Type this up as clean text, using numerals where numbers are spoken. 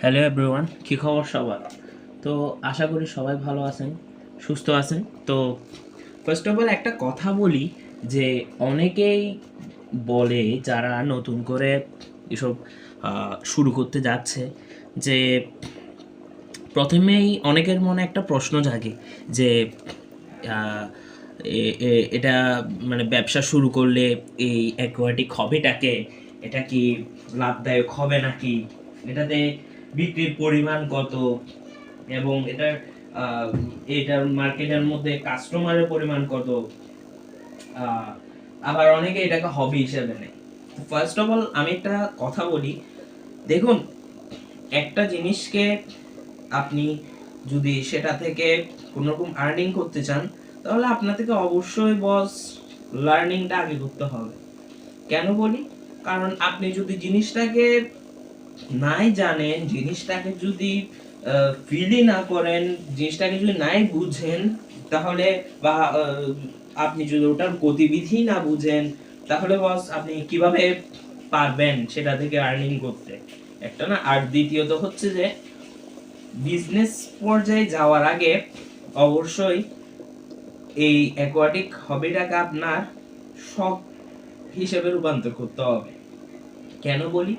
Hello everyone, কী খবর সবার? তো আশা করি সবাই ভালো আছেন, সুস্থ আছেন। তো ফার্স্ট অফ অল একটা কথা বলি যে অনেকেই বলে যারা নতুন করে এসব শুরু করতে যাচ্ছে যে প্রথমেই অনেকের মনে একটা প্রশ্ন জাগে যে আহ, এটা মানে ব্যবসা শুরু করলে এই অ্যাকোয়াটিক হবিটাকে এটা কি লাভদায়ক হবে নাকি, এটাতে বিক্রির পরিমাণ কত, এবং এটার মার্কেটের মধ্যে কাস্টমারের পরিমাণ কত, আহ, আবার অনেকে এটাকে হবি হিসেবে নেয়। ফার্স্ট অফ অল আমি একটা কথা বলি, দেখুন, একটা জিনিসকে আপনি যদি সেটা থেকে কোনোরকম আর্নিং করতে চান, তাহলে আপনার থেকে অবশ্যই বস লার্নিংটা আগে করতে হবে। কেন বলি? কারণ আপনি যদি জিনিসটাকে নাই জানেন, জিনিসটাকে যদি ফিলই না করেন, জিনিসটাকে যদি নাই বুঝেন, তাহলে বা আপনি যদি ওটার গতিবিধি না বুঝেন, তাহলে বস আপনি কিভাবে পারবেন সেটা থেকে আর্নিং করতে? একটা না। আর দ্বিতীয়ত হচ্ছে যে বিজনেস পর্যায়ে যাওয়ার আগে অবশ্যই এই অ্যাকোয়াটিক হবিটাকে আপনার শখ হিসেবে রূপান্তর করতে হবে। কেন বলি?